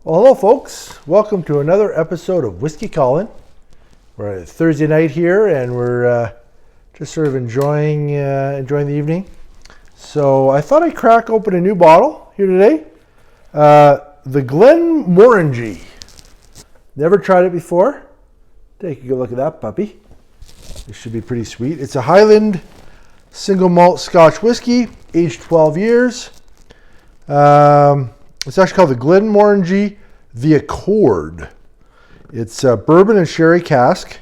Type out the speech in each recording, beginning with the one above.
Well, hello, folks. Welcome to another episode of Whiskey Calling. We're at Thursday night here, and we're just sort of enjoying the evening. So I thought I'd crack open a new bottle here today. The Glenmorangie. Never tried it before. Take a good look at that puppy. This should be pretty sweet. It's a Highland single malt Scotch whiskey, aged 12 years. It's actually called the Glenmorangie The Accord. It's a bourbon and sherry cask.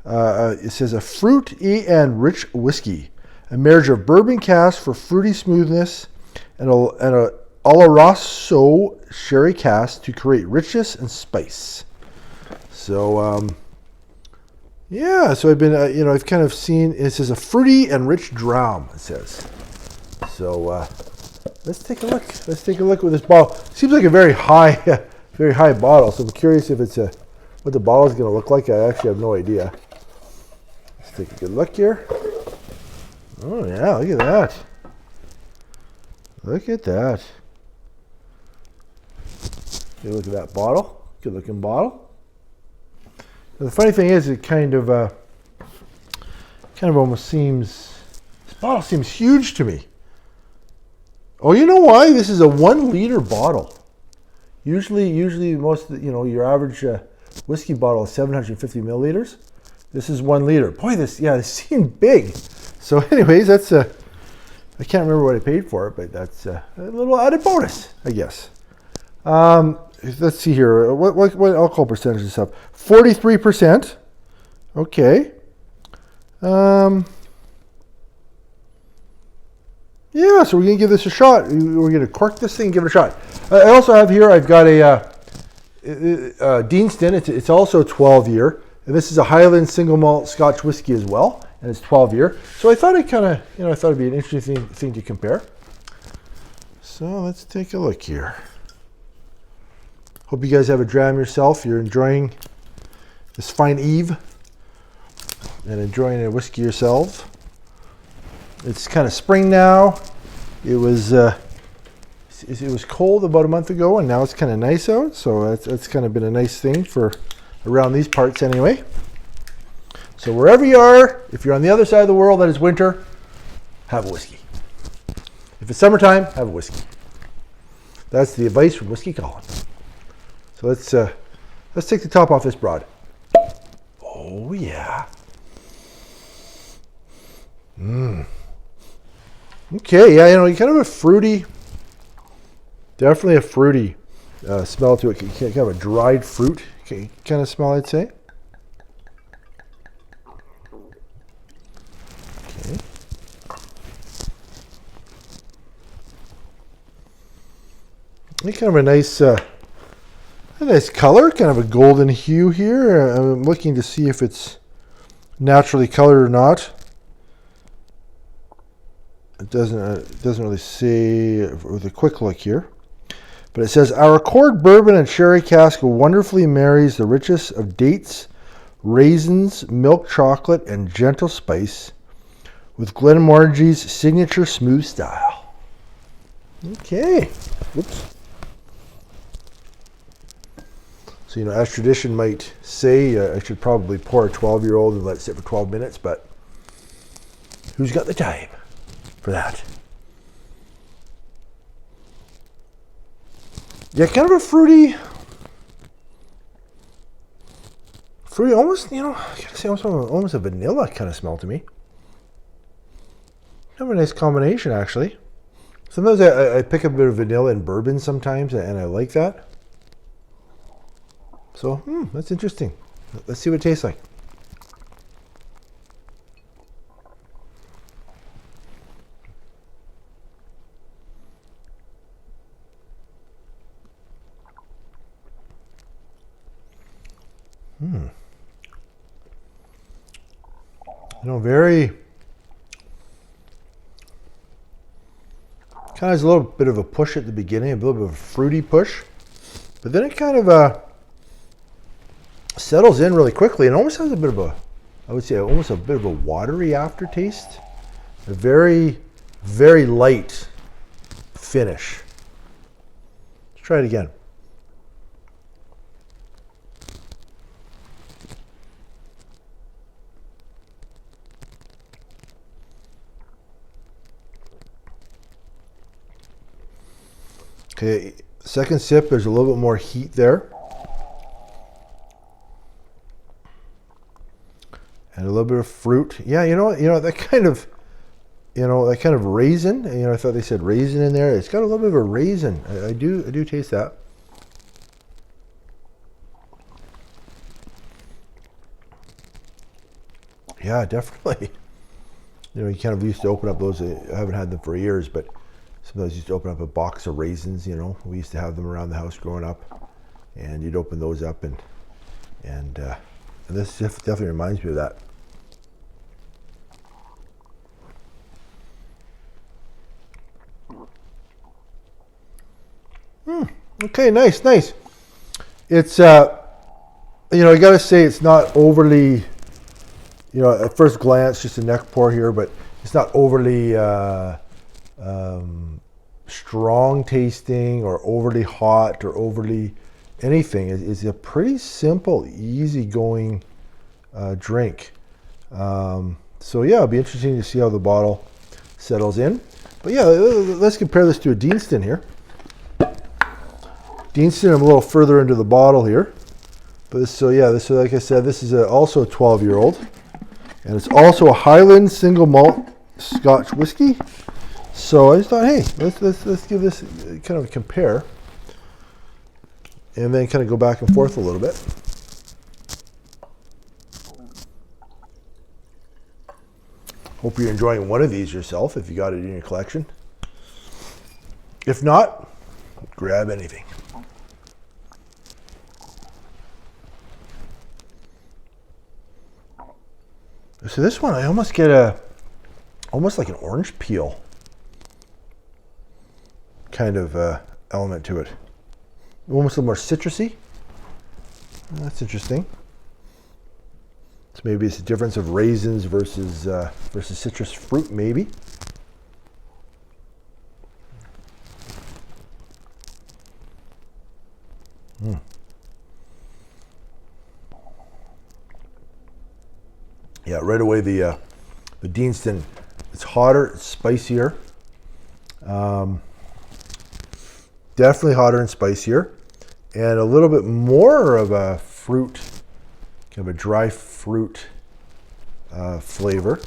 It says a fruity and rich whiskey. A marriage of bourbon cask for fruity smoothness and a Oloroso sherry cask to create richness and spice. So, so I've been, I've kind of seen, it says a fruity and rich dram, it says. So, let's take a look. Let's take a look with this bottle. Seems like a very high bottle. So I'm curious if it's what the bottle is going to look like. I actually have no idea. Let's take a good look here. Oh yeah, look at that. Look at that. Take a look at that bottle. Good looking bottle. Now, the funny thing is, it kind of almost seems. This bottle seems huge to me. Oh, you know why? This is a 1 liter bottle. Usually most, your average whiskey bottle is 750 milliliters. This is 1 liter. Boy, this seemed big. So anyways, that's I can't remember what I paid for it, but that's a little added bonus, I guess. Let's see here. What alcohol percentage is this up? 43%. Okay. Yeah, so we're going to give this a shot. We're going to cork this thing and give it a shot. I also have here, I've got a Deanston. It's also 12 year. And this is a Highland single malt Scotch whiskey as well. And it's 12 year. So I thought I thought it'd be an interesting thing to compare. So let's take a look here. Hope you guys have a dram yourself. You're enjoying this fine eve and enjoying a whiskey yourself. It's kind of spring now. It was cold about a month ago, and now it's kind of nice out. So that's kind of been a nice thing for around these parts anyway. So wherever you are, if you're on the other side of the world that is winter, have a whiskey. If it's summertime, have a whiskey. That's the advice from Whiskey Calling. So let's take the top off this broad. Oh yeah. Okay, yeah, kind of a fruity, definitely a fruity smell to it. Kind of a dried fruit kind of smell, I'd say. Okay. And kind of a nice color, kind of a golden hue here. I'm looking to see if it's naturally colored or not. It doesn't really say with a quick look here, but it says our Accord bourbon and sherry cask wonderfully marries the richness of dates, raisins, milk chocolate, and gentle spice with Glenmorangie's signature smooth style. Okay, whoops. So as tradition might say, I should probably pour a 12-year-old and let it sit for 12 minutes, but who's got the time for that? Yeah, kind of a fruity, almost, I gotta say, almost a vanilla kind of smell to me. Kind of a nice combination, actually. Sometimes I pick up a bit of vanilla in bourbon sometimes, and I like that. So, that's interesting. Let's see what it tastes like. Very kind of has a little bit of a push at the beginning, a little bit of a fruity push, but then it kind of settles in really quickly and almost has a bit of a, I would say, almost a bit of a watery aftertaste. A very, very light finish. Let's try it again. Okay, second sip, there's a little bit more heat there. And a little bit of fruit. Yeah, that kind of, raisin. I thought they said raisin in there. It's got a little bit of a raisin. I do taste that. Yeah, definitely. You kind of used to open up those. I haven't had them for years, but sometimes you used to open up a box of raisins. We used to have them around the house growing up, and you'd open those up, and this definitely reminds me of that. Okay, nice. It's I gotta say it's not overly, at first glance just a neck pour here, but it's not overly strong tasting or overly hot or overly anything. It's a pretty simple, easygoing drink. So yeah, it'll be interesting to see how the bottle settles in. But yeah, let's compare this to a Deanston here. Deanston, I'm a little further into the bottle here. But like I said, this is also a 12-year-old. And it's also a Highland single malt Scotch whiskey. So I just thought, hey, let's give this kind of a compare. And then kind of go back and forth a little bit. Hope you're enjoying one of these yourself if you got it in your collection. If not, grab anything. So this one, I almost get almost like an orange peel kind of element to it. Almost a little more citrusy. That's interesting. So maybe it's a difference of raisins versus citrus fruit, maybe. Yeah, right away the Deanston, it's hotter, it's spicier. Definitely hotter and spicier. And a little bit more of a fruit, kind of a dry fruit flavor. A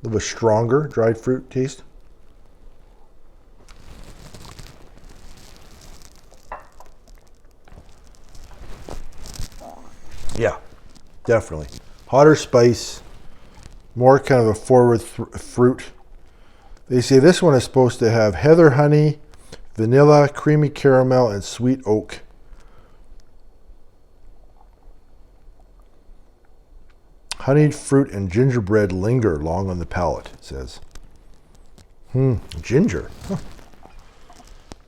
little bit stronger dried fruit taste. Yeah, definitely. Hotter spice, more kind of a forward fruit. They say this one is supposed to have heather honey, vanilla, creamy caramel, and sweet oak. Honeyed fruit and gingerbread linger long on the palate, it says. Ginger. Huh.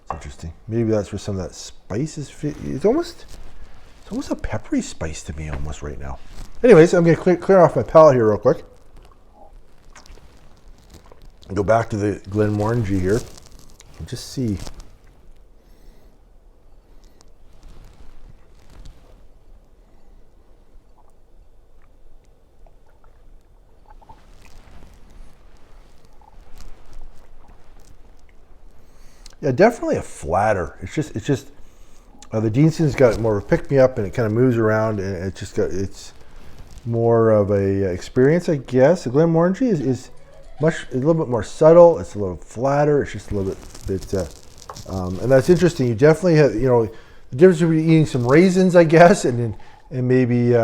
That's interesting. Maybe that's where some of that spice is. It's almost a peppery spice to me almost right now. Anyways, I'm going to clear off my palate here real quick. And go back to the Glenmorangie here and just see. Yeah, definitely a flatter. It's just the Deanston's got more of a pick me up, and it kind of moves around, and it's more of a experience, I guess. The Glenmorangie is a little bit more subtle. It's a little flatter. It's just a little bit, and that's interesting. You definitely have, the difference between eating some raisins, I guess, and maybe,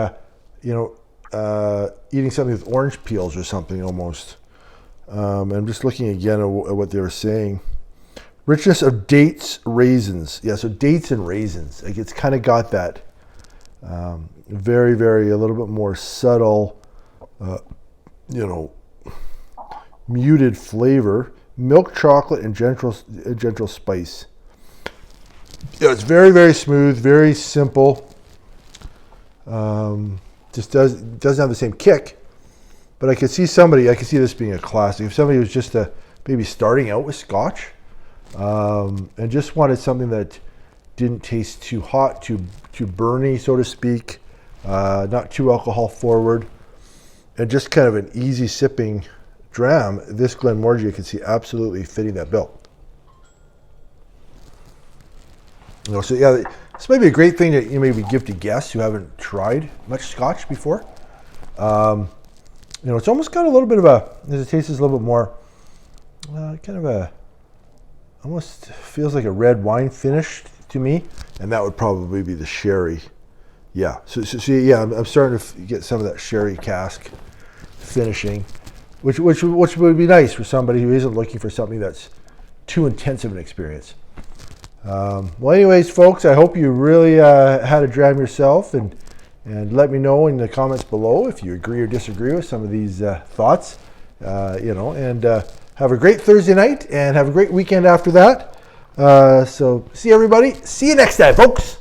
eating something with orange peels or something almost. I'm just looking again at what they were saying. Richness of dates, raisins. Yeah, so dates and raisins. Like it's kind of got that very, very, a little bit more subtle, muted flavor. Milk chocolate and gentle spice. Yeah, it's very, very smooth, very simple. Just doesn't have the same kick. But I could see this being a classic. If somebody was just maybe starting out with Scotch, and just wanted something that didn't taste too hot, too burny, so to speak, not too alcohol forward, and just kind of an easy sipping dram, this Glenmorangie I could see absolutely fitting that bill. So yeah, this may be a great thing that you maybe give to guests who haven't tried much Scotch before. It's almost got a little bit of as it tastes a little bit more, kind of almost feels like a red wine finish to me, and that would probably be the sherry. Yeah, so yeah, I'm starting to get some of that sherry cask finishing, which would be nice for somebody who isn't looking for something that's too intense of an experience. Well, anyways, folks, I hope you really had a dram yourself, and let me know in the comments below if you agree or disagree with some of these thoughts. And have a great Thursday night, and have a great weekend after that. So see everybody. See you next time, folks.